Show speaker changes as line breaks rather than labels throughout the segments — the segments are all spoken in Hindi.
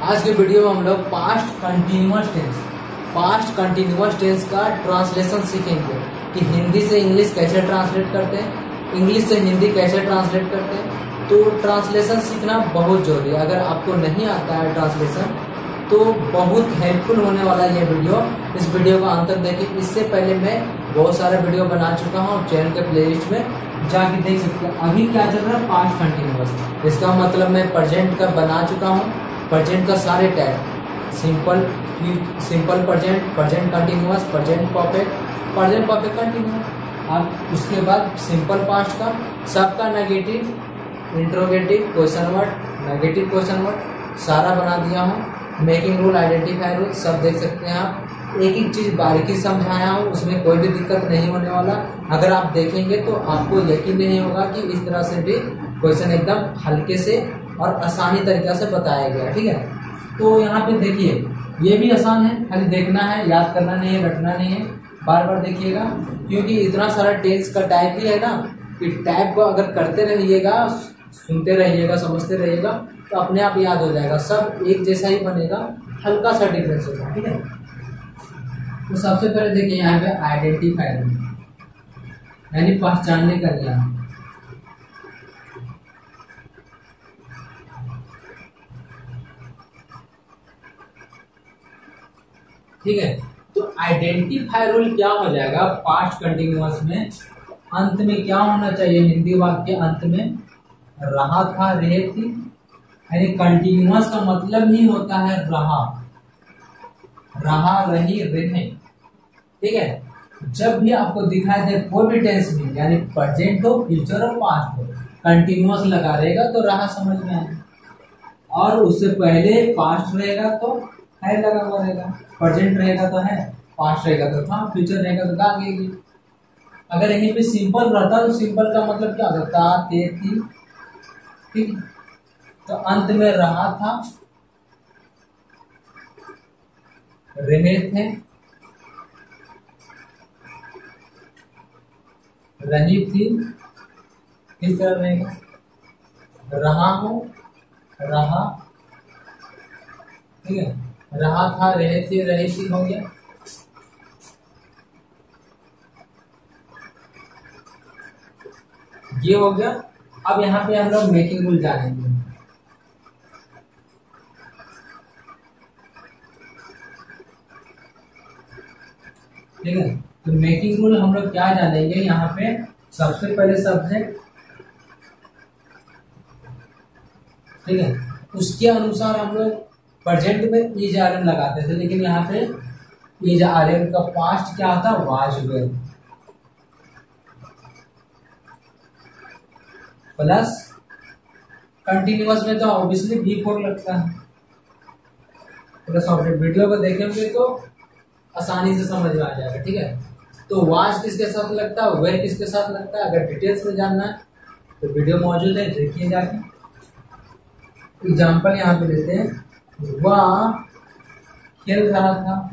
आज के वीडियो में हम लोग पास्ट कंटिन्यूअस टेंस का ट्रांसलेशन सीखेंगे कि हिंदी से इंग्लिश कैसे ट्रांसलेट करते हैं, इंग्लिश से हिंदी कैसे ट्रांसलेट करते हैं। तो ट्रांसलेशन सीखना बहुत जरूरी है। अगर आपको नहीं आता है ट्रांसलेशन तो बहुत हेल्पफुल होने वाला है ये वीडियो। इस वीडियो का अंत तक देखिए। इससे पहले मैं बहुत सारे वीडियो बना चुका हूँ, चैनल के प्लेलिस्ट में जाके देख सकते हैं। अभी क्या चल रहा है, पास्ट कंटिन्यूअस, इसका मतलब मैं प्रेजेंट का बना चुका हूँ। प्रेजेंट का सारे tag simple present, present continuous, present perfect continuous. अब उसके बाद सिंपल पास्ट का सबका negative, interrogative, question word, negative question word सारा बना दिया हूँ। मेकिंग रूल, आइडेंटिफाई रूल सब देख सकते हैं आप। एक एक चीज बारीकी समझाया हूँ, उसमें कोई भी दिक्कत नहीं होने वाला। अगर आप देखेंगे तो आपको यकीन नहीं होगा कि इस तरह से भी क्वेश्चन एकदम हल्के से और आसानी तरीके से बताया गया। ठीक है, तो यहाँ पे देखिए ये भी आसान है, खाली देखना है, याद करना नहीं है, रटना नहीं है, बार बार देखिएगा। क्योंकि इतना सारा टेंस का टाइप ही है ना कि टाइप को अगर करते रहिएगा, सुनते रहिएगा, समझते रहिएगा तो अपने आप याद हो जाएगा। सब एक जैसा ही बनेगा, हल्का सा डिफरेंस होगा। ठीक है, तो सबसे पहले देखिए यहाँ पे आइडेंटिफाई यानी पहचानने का ज्ञान। ठीक है, तो आइडेंटिफाई रूल क्या हो जाएगा पास्ट कंटिन्यूअस में, अंत में क्या होना चाहिए, हिंदी वाक्य अंत में रहा था, रहे थी। यानी कंटिन्यूअस का मतलब ही होता है रहा, रही, रहे। ठीक है, जब भी आपको दिखाई दे कोई भी टेंस में, यानी प्रेजेंट हो, फ्यूचर हो, पास्ट हो, कंटिन्यूअस लगा रहेगा तो रहा समझ में आएगा। और उससे पहले पास्ट रहेगा तो है लगा हुआ रहेगा, प्रेजेंट रहेगा तो है, पास्ट रहेगा तो था, फ्यूचर रहेगा तो था लगेगी। अगर यहीं पे सिंपल रहता तो सिंपल का मतलब क्या होता, थे, थी। ठीक, तो अंत में रहा था, रहे थे, रही थी, किस तरह रहेगा, रहा हूं, रहा। ठीक है, रहा था, रहे थे, रही थी हो गया। ये हो गया। अब यहाँ पे हम लोग मेकिंग रूल जानेंगे। ठीक है, तो मेकिंग रूल हम लोग क्या जानेंगे यहाँ पे। सबसे पहले सब्जेक्ट, ठीक है, उसके अनुसार हम लोग प्रेजेंट में इज आर एम लगाते थे, लेकिन यहाँ पे इज आर एम का पास्ट क्या होता, वाज वेयर, प्लस कंटिन्यूअस में तो ऑब्वियसली बी फोर लगता है, प्लस ऑब्जेक्ट। वीडियो को देखेंगे तो आसानी से समझ में आ जाएगा। ठीक है, तो वाज किसके साथ लगता है, वेयर किसके साथ लगता है। अगर डिटेल्स में जानना है तो वीडियो मौजूद है, देखिए जाके। एग्जाम्पल यहाँ पे लेते हैं, वह खेल रहा था,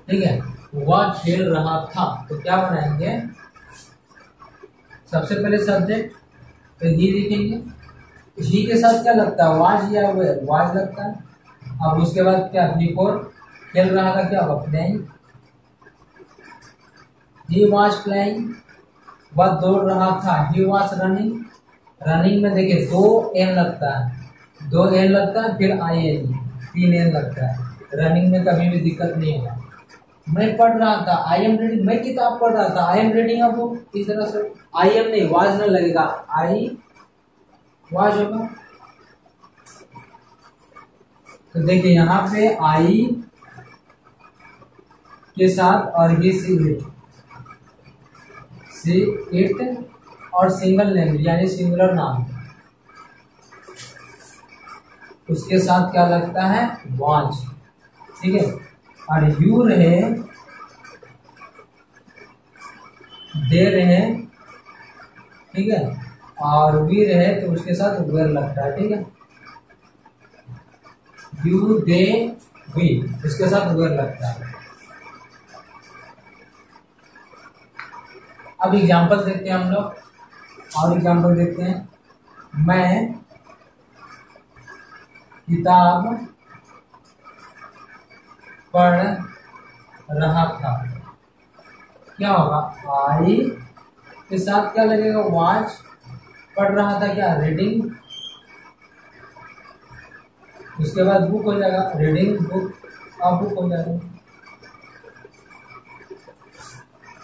ठीक है, वह खेल रहा था, तो क्या बनाएंगे, सबसे पहले सब्जेक्ट तो ही लिखेंगे। ही के साथ क्या लगता है, वाज या वेयर, वाज लगता है। अब उसके बाद क्या, बिफोर खेल रहा था, क्या वह प्लेइंग, ही वाज प्लेइंग। वह दौड़ रहा था, ही वाज रनिंग। रनिंग में देखिए दो एन लगता है, फिर आई एन, 3 एन लगता है। रनिंग में कभी भी दिक्कत नहीं होगा। मैं पढ़ रहा था, आई एम रीडिंग, मैं किताब पढ़ रहा था, आई एम रीडिंग। अब इस तरह से आई एम नहीं, वाज न लगेगा, आई वाज होगा। तो देखिए यहाँ पे आई के साथ और ही, सी इट और सिंगल नेम यानी सिंगुलर नाम, उसके साथ क्या लगता है, वाज। ठीक है, और यू रहे, दे रहे, ठीक है, और वी रहे तो उसके साथ वेयर लगता है। ठीक है, यू, दे, वी, इसके साथ वेयर लगता है। अब एग्जांपल देखते हैं हम लोग। और एग्जाम्पल देखते हैं, मैं किताब पढ़ रहा था। क्या होगा, आई के साथ क्या लगेगा, वॉच, पढ़ रहा था क्या, रीडिंग, उसके बाद बुक हो जाएगा, रीडिंग बुक, अब बुक हो जाएगा।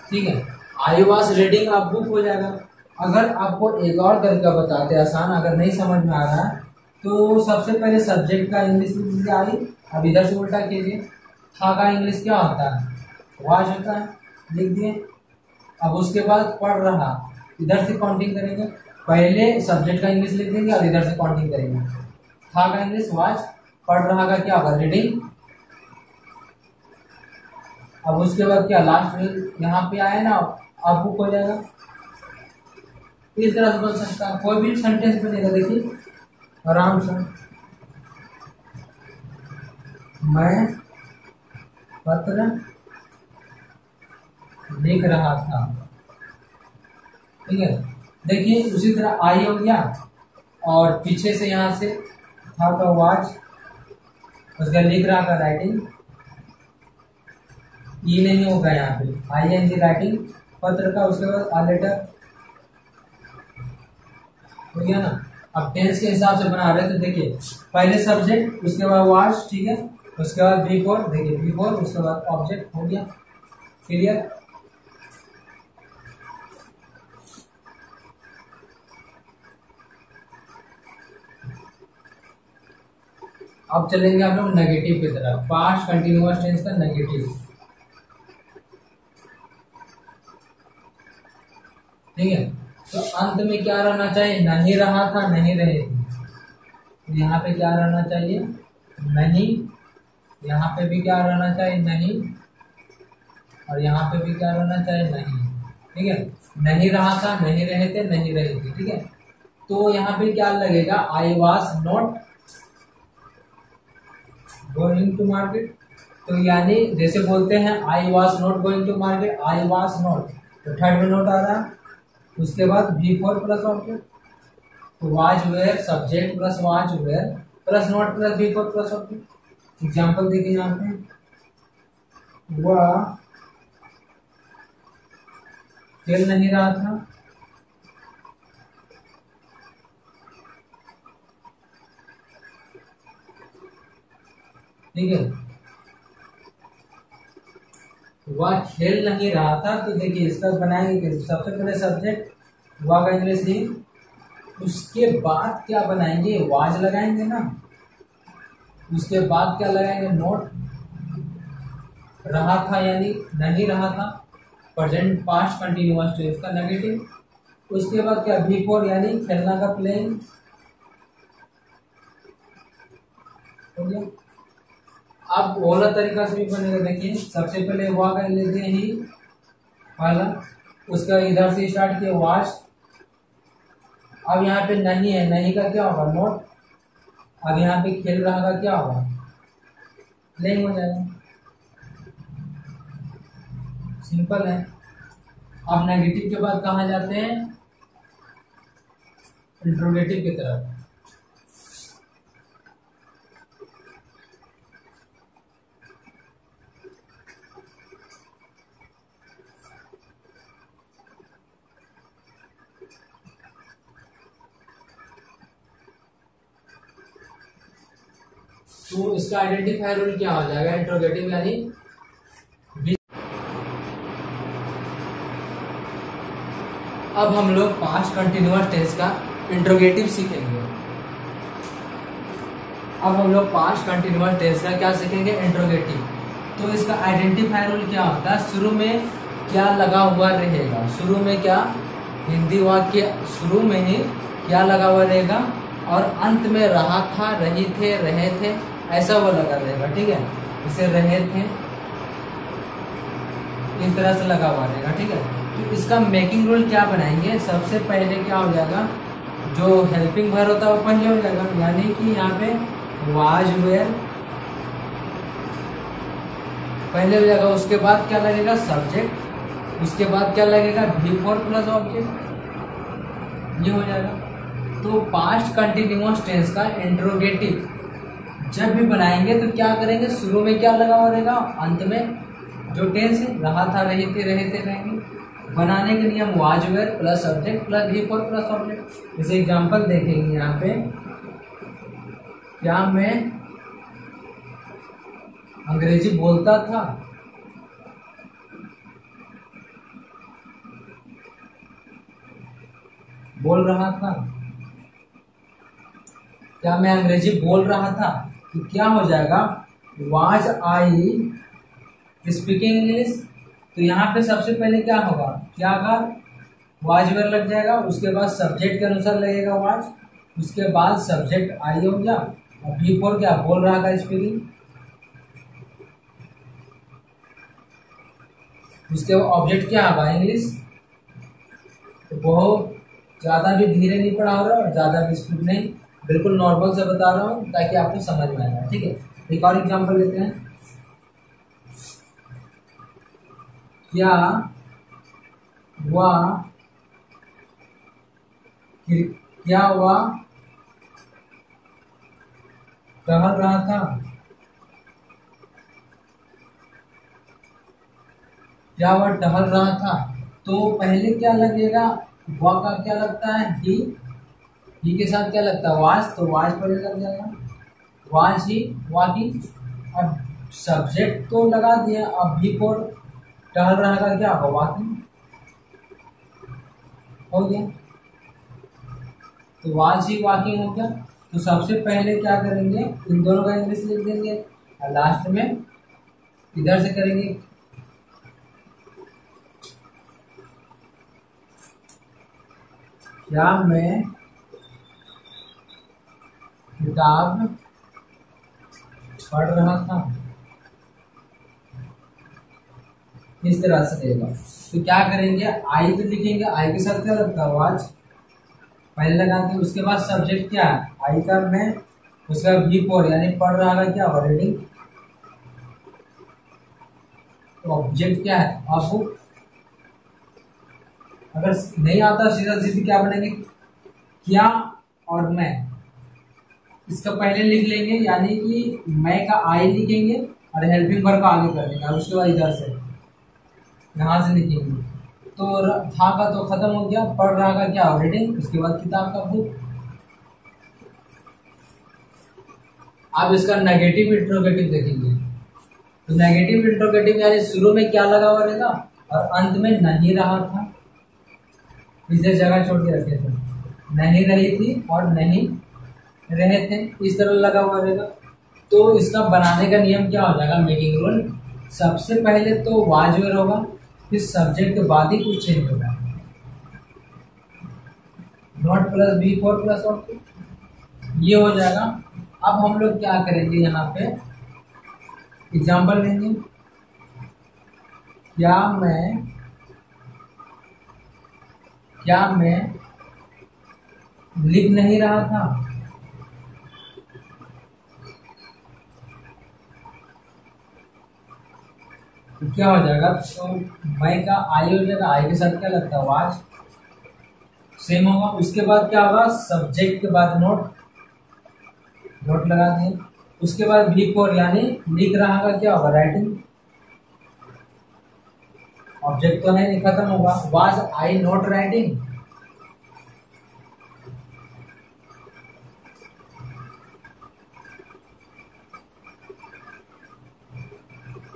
ठीक है, आई वॉज रीडिंग, अब बुक हो जाएगा। अगर आपको एक और तरीका बताते आसान, अगर नहीं समझ में आ रहा है तो सबसे पहले सब्जेक्ट का इंग्लिश लिख दीजिए आई, अब इधर से उल्टा कीजिए, था का इंग्लिश क्या होता है, वॉज होता है, लिख दिए। अब उसके बाद पढ़ रहा, इधर से काउंटिंग करेंगे, पहले सब्जेक्ट का इंग्लिश लिख देंगे और इधर से काउंटिंग करेंगे। था का इंग्लिश वॉज, पढ़ रहा का क्या होगा, रीडिंग। अब उसके बाद क्या, लास्ट में यहाँ पे आए ना, अब बुक हो जाएगा। इस तरह से बन सकता है, कोई भी सेंटेंस बनेगा, देखिए आराम से, मैं पत्र लिख रहा था। ठीक है, देखिए उसी तरह आई हो गया, और पीछे से यहाँ से था का वॉच, उसका लिख रहा था राइटिंग, ये नहीं होगा यहाँ पे, आई एन जी राइटिंग, पत्र का, उसके बाद आ लेटर हो गया ना। अब टेंस के हिसाब से बना रहे थे, देखिए पहले सब्जेक्ट, उसके बाद वॉच, ठीक है, उसके बाद बी फोर, देखिए बी फोर, उसके बाद ऑब्जेक्ट, हो गया क्लियर। अब चलेंगे आप लोग नेगेटिव की तरफ, पास्ट कंटिन्यूअस टेंस का नेगेटिव। ठीक है, तो अंत में क्या रहना चाहिए, नहीं रहा था, नहीं रहे थे, तो यहाँ पे क्या रहना चाहिए, नहीं, यहाँ पे भी क्या रहना चाहिए, नहीं, और यहाँ पे भी क्या रहना चाहिए, नहीं। ठीक है, नहीं रहा था, नहीं रहे थे, नहीं रहे थे। ठीक है, तो यहाँ पे क्या लगेगा, I was not going to market, तो यानी जैसे बोलते हैं I was not going to market, I was not, तो थर्ड में नोट आ रहा है, उसके बाद बी फोर प्लस ऑब्जेक्ट, तो was were subject plus was were plus not plus V four plus object. Example देखिए यहाँ पे, वह खेल नहीं रहा था, ठीक है, वह खेल नहीं रहा था, तो देखिए इसका बनाएंगे कैसे, सबसे पहले सब्जेक्ट वह का इंग्लिश ही, उसके बाद क्या बनाएंगे, वाज लगाएंगे ना, उसके बाद क्या लगाएंगे, नोट, रहा था यानी नहीं रहा था, प्रेजेंट पास्ट कंटिन्यूअस टेंस का नेगेटिव, उसके बाद क्या, बी फोर यानी खेलना का प्लेइंग, हो गया। अब ओला तरीका से भी बनेगा, देखिए सबसे पहले वह का लेते ही पहला, उसका इधर से स्टार्ट किया वाश, अब यहाँ पे नहीं है, नहीं का क्या होगा, नोट, अब यहाँ पे खेल रहा का क्या होगा, प्लेइंग हो जाएगा, सिंपल है। अब नेगेटिव के बाद कहाँ जाते हैं, इंट्रोगेटिव की तरफ। तो इसका आइडेंटिफायर रूल क्या हो जाएगा, इंट्रोगेटिव यानी अब हम लोग पास्ट कंटिन्यूअस टेंस का इंट्रोगेटिव सीखेंगे। अब हम लोग पास्ट कंटिन्यूअस टेंस का क्या सीखेंगे, इंट्रोगेटिव। तो इसका आइडेंटिफायर रूल क्या होता है, शुरू में क्या लगा हुआ रहेगा, शुरू में क्या, हिंदी वाक्य शुरू में ही क्या लगा हुआ रहेगा, और अंत में रहा था, रही थे, रहे थे, ऐसा वो लगा रहेगा। ठीक है, इसे रहे थे इस तरह से लगा हुआ रहेगा। ठीक है, तो इसका मेकिंग रूल क्या बनाएंगे, सबसे पहले क्या हो जाएगा, जो हेल्पिंग वर्ब होता है वो पहले हो जाएगा, यानी कि यहाँ पे वाज वेयर पहले हो जाएगा, उसके बाद क्या लगेगा, सब्जेक्ट, उसके बाद क्या लगेगा, बी फोर प्लस ऑब्जेक्ट, ये हो जाएगा। तो पास्ट कंटिन्यूअस टेंस का इंट्रोगेटिव जब भी बनाएंगे तो क्या करेंगे, शुरू में क्या लगा हुआ रहेगा, अंत में जो टेंस है रहा था, रहे थे, रहेंगे। बनाने के नियम was were plus subject plus V four plus object. जैसे एग्जांपल देखेंगे यहाँ पे, क्या मैं अंग्रेजी बोलता था, बोल रहा था, क्या मैं अंग्रेजी बोल रहा था, तो क्या हो जाएगा, वाज आई स्पीकिंग इंग्लिश। तो यहाँ पे सबसे पहले क्या होगा, क्या का वाज वेयर लग जाएगा, उसके बाद सब्जेक्ट के अनुसार लगेगा वाज, उसके बाद सब्जेक्ट आई हो गया, और बी फोर क्या बोल रहा था स्पीकिंग, उसके बाद ऑब्जेक्ट क्या होगा इंग्लिश। तो बहुत ज़्यादा भी धीरे नहीं पढ़ा हो रहा और ज़्यादा भी स्पीड नहीं, बिल्कुल नॉर्मल से बता रहा हूँ ताकि आपको समझ में आएगा। ठीक है, एक और एग्जाम्पल लेते हैं। क्या वह क्या वह टहल रहा था, क्या वह टहल रहा था। तो पहले क्या लगेगा, वह का क्या लगता है ही के साथ क्या लगता है वाज, तो वाज पहले लग जाएगा, वाज ही वॉकिंग। अब सब्जेक्ट तो लगा दिया, अब भी फोर टहल रहा का क्या होगा वॉकिंग हो गया, तो वाज ही वॉकिंग हो गया। तो सबसे पहले क्या करेंगे, इन दोनों का इंग्लिश लिख देंगे और लास्ट में इधर से करेंगे, क्या मैं किताब पढ़ रहा था, इस तरह से देगा। तो क्या करेंगे, आई तो लिखेंगे, आई के साथ क्या लगता है वाज, पहले लगाते हैं, उसके बाद सब्जेक्ट क्या है आई का मैं, उसके बाद बी फोर यानी पढ़ रहा है क्या होगा रीडिंग, तो ऑब्जेक्ट क्या है अब बुक। अगर नहीं आता सीधा सीधी क्या बनेंगे, क्या और मैं, इसका पहले लिख लेंगे यानी कि मैं का आई लिखेंगे और हेल्पिंग वर्ब का आगे कर देंगे, और उसके बाद इधर से यहाँ से लिखेंगे। तो था का तो खत्म हो गया, पढ़ रहा का क्या रीडिंग, उसके बाद किताब का बुक। अब इसका नेगेटिव इंट्रोगेटिव देखेंगे। तो नेगेटिव इंट्रोगेटिव यानी शुरू में क्या लगा हुआ रहेगा और अंत में नहीं रहा था, इसे जगह छोड़ के रखे थे, नहीं रही थी और नहीं रहे थे, इस तरह लगा हुआ रहेगा। तो इसका बनाने का नियम क्या हो जाएगा, मेकिंग रूल, सबसे पहले तो वाज वेयर होगा, फिर सब्जेक्ट के बाद ही कुछ चेंज होगा, not plus V four plus object, ये हो जाएगा। अब हम लोग क्या करेंगे, यहाँ पे एग्जाम्पल लेंगे, क्या मैं लिख नहीं रहा था, तो क्या हो जाएगा, तो मैं का आई हो जाएगा, आई के साथ क्या लगता है वाज, सेम होगा। उसके बाद क्या होगा, सब्जेक्ट के बाद नोट लगा दिए, उसके बाद बी फोर यानी लिख रहा का क्या होगा राइटिंग, ऑब्जेक्ट तो नहीं खत्म होगा, वाज आई नॉट राइटिंग,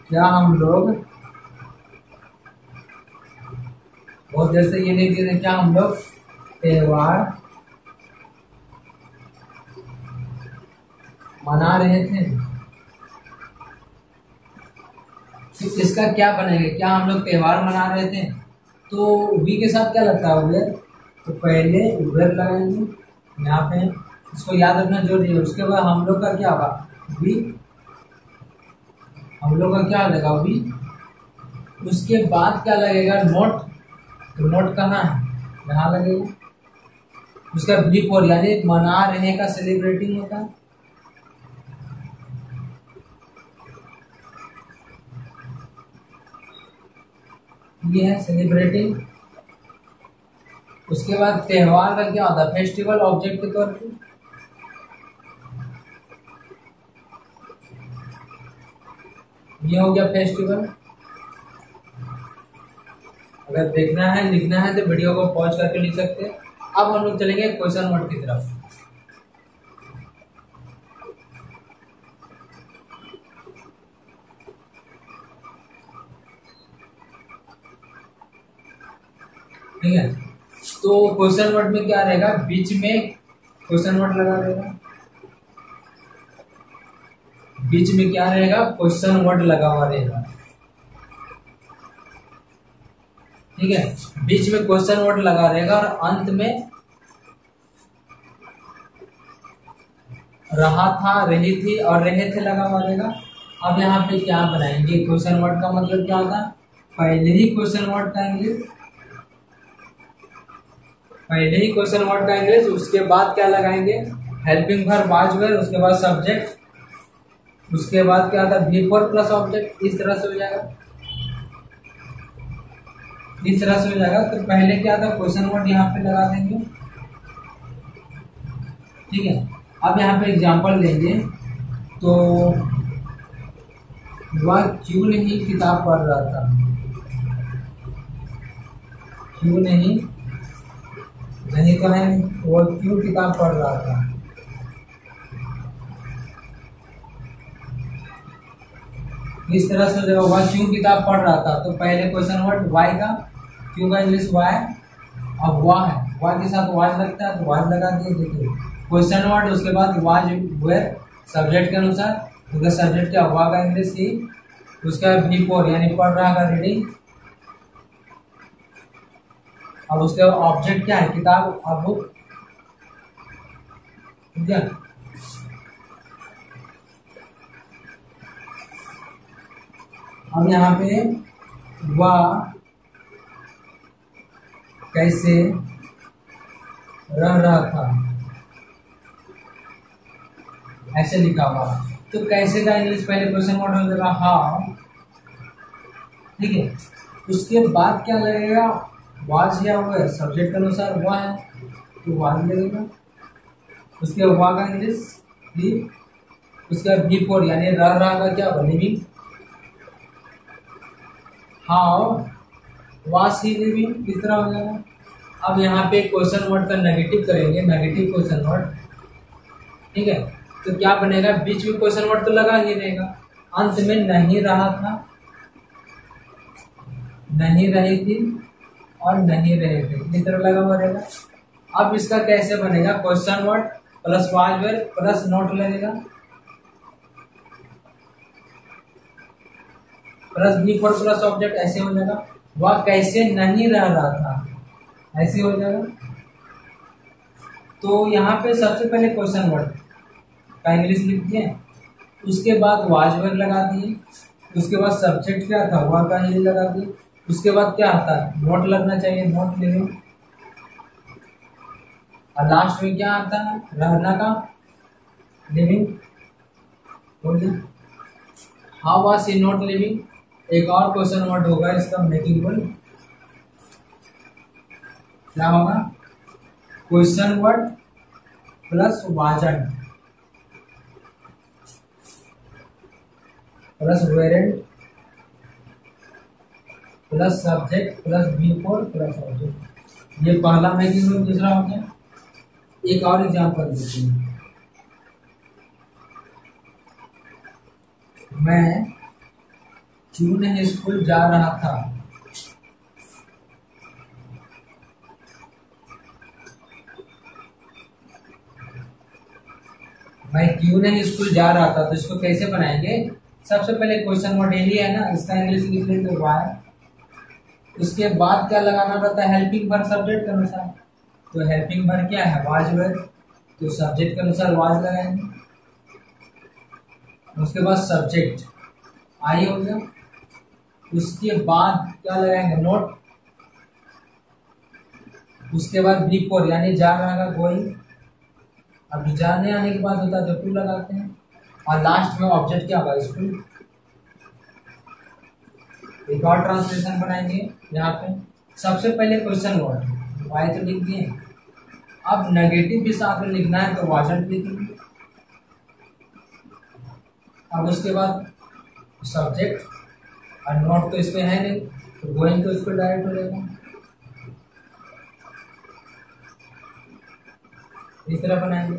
क्या हम लोग बहुत देर से ये नहीं दे रहे, क्या हम लोग त्योहार मना रहे थे। तो इसका क्या बनेगा, क्या हम लोग त्योहार मना रहे थे, तो वी के साथ क्या लगता है वेयर, तो पहले वेयर लगाएंगे यहाँ पे, इसको याद रखना जरूरी है। उसके बाद हम लोग का क्या होगा वी, हम लोग का क्या लगेगा वी, उसके बाद क्या लगेगा नोट, तो नोट कहाँ है यहाँ लगेगा, उसका बी फोर यानी मना रहे का सेलिब्रेटिंग होता है, ये है सेलिब्रेटिंग। उसके बाद त्योहार का क्या होता है, फेस्टिवल ऑब्जेक्ट के तौर पे। ये हो गया फेस्टिवल। अगर देखना है लिखना है तो वीडियो को पॉज करके लिख सकते हैं। अब हम लोग चलेंगे क्वेश्चन वर्ड की तरफ। ठीक है, तो क्वेश्चन वर्ड में क्या रहेगा, बीच में क्वेश्चन वर्ड लगा रहेगा। बीच में क्या रहेगा, क्वेश्चन वर्ड लगा हुआ रहेगा। ठीक है, बीच में क्वेश्चन वर्ड लगा रहेगा और अंत में रहा था, रही थी और रहे थे लगा हुआ रहेगा। अब यहाँ पे क्या बनाएंगे, क्वेश्चन वर्ड का मतलब क्या होता है, पहले ही क्वेश्चन वर्ड का इंग्लिश, पहले ही क्वेश्चन वर्ड का इंग्लिश, उसके बाद क्या लगाएंगे, हेल्पिंग वर्ब वाज वेयर, उसके बाद सब्जेक्ट, उसके बाद क्या आता है बिफोर प्लस ऑब्जेक्ट। इस तरह से हो जाएगा, इस तरह से हो जाएगा। तो पहले क्या था, क्वेश्चन वर्ड यहाँ पे लगा देंगे। ठीक है, अब यहाँ पे एग्जांपल लेंगे। तो वह क्यों नहीं किताब पढ़ रहा था, क्यों नहीं, नहीं तो है, वो क्यों किताब पढ़ रहा था। इस तरह से जब वह क्यों किताब पढ़ रहा था, तो पहले क्वेश्चन वर्ड वाई का, क्यों का इंग्लिश वाई, अब वाह है, वाह के साथ वाज लगता है तो वाज लगा दिए। देखिए क्वेश्चन वर्ड, उसके बाद वाज वेयर सब्जेक्ट के अनुसार, तो सब्जेक्ट क्या, वाह का इंग्लिश ही, उसका बिफोर यानी पढ़ रहा का रीडिंग, अब उसके ऑब्जेक्ट क्या है, किताब और बुक। ठीक है, अब यहाँ पे वह कैसे रह रहा था, ऐसे लिखा हुआ। तो कैसे का इंग्लिश पहले क्वेश्चन वर्ड हो जाएगा हाउ। ठीक है, उसके बाद क्या लगेगा, वाज या वो सब्जेक्ट के अनुसार वह है तो वाज लगेगा, उसके वाह का इंग्लिश भी, उसका बिफोर यानी रह रहा का क्या, living, how was he living, इस तरह हो जाएगा। अब यहाँ पे क्वेश्चन वर्ड का नेगेटिव करेंगे, नेगेटिव क्वेश्चन वर्ड। ठीक है, तो क्या बनेगा, बीच में क्वेश्चन वर्ड तो लगा ही रहेगा, अंत में नहीं रहा था, नहीं रही थी और नहीं रहे थे, इस तरह लगा हुआ रहेगा। अब इसका कैसे बनेगा, question word plus was were plus not लगेगा, प्लस बिफोर प्लस ऑब्जेक्ट, ऐसे हो जाएगा। वह कैसे नहीं रह रहा था, ऐसे हो जाएगा। तो यहाँ पे सबसे पहले क्वेश्चन वर्ड का इंग्लिश लिख दिए, उसके बाद वाज वेयर लगा दिए, उसके बाद सब्जेक्ट क्या था, वह का ही लगा दिए, उसके बाद क्या आता है, नोट लगना चाहिए, नोट लिविंग, और लास्ट में क्या आता है, रहना का living. How was he not living. एक और क्वेश्चन वर्ड होगा इसका, मेकिंग, क्या होगा, question word plus wasn't plus weren't plus subject plus before plus object. ये पहला मेकिंग वर्ड, दूसरा हो गया। एक और एग्जांपल देखते हैं, मैं क्यों नहीं स्कूल जा रहा था, मैं क्यों नहीं स्कूल जा रहा था। तो इसको कैसे बनाएंगे, सबसे पहले क्वेश्चन वर्ड यही है ना, इसका इंग्लिश लिख लेते वाई, उसके बाद क्या लगाना रहता है, हेल्पिंग वर्ब सब्जेक्ट के अनुसार। तो हेल्पिंग वर्ब क्या है, वाज वेयर, तो सब्जेक्ट के अनुसार वाज लगाएंगे, उसके बाद सब्जेक्ट आई हो गया, उसके बाद क्या लगाएंगे, नोट, उसके बाद बिफोर यानी जा रहा का गोइंग, अभी जाने आने के बाद होता है तो टू लगाते हैं, और लास्ट में ऑब्जेक्ट क्या होगा, स्कूल। एक और ट्रांसलेशन बनाएंगे यहाँ पे, सबसे पहले क्वेश्चन वर्ड वाई तो लिख दिए। अब नेगेटिव भी साथ में लिखना है तो वाजंट लिखेंगे। अब उसके बाद सब्जेक्ट और नोट तो इसमें है नहीं तो गोइंग तो इस पर डायरेक्ट हो जाएगा। इस तरह बनाएंगे।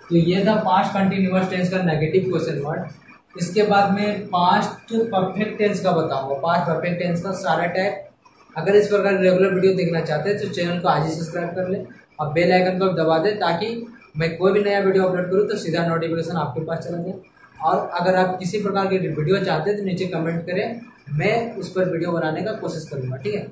तो ये था पास्ट कंटिन्यूअस टेंस का नेगेटिव क्वेश्चन वर्ड। इसके बाद में पास्ट परफेक्ट टेंस का बताऊंगा। पास्ट परफेक्ट टेंस का सारा टाइप। अगर इस प्रकार रेगुलर वीडियो देखना चाहते हैं तो चैनल को आज ही सब्सक्राइब कर ले और बेल आइकन को दबा दे ताकि मैं कोई भी नया वीडियो अपलोड करूँ तो सीधा नोटिफिकेशन आपके पास चला जाए। और अगर आप किसी प्रकार की वीडियो चाहते हैं तो नीचे कमेंट करें, मैं उस पर वीडियो बनाने का कोशिश करूँगा। ठीक है।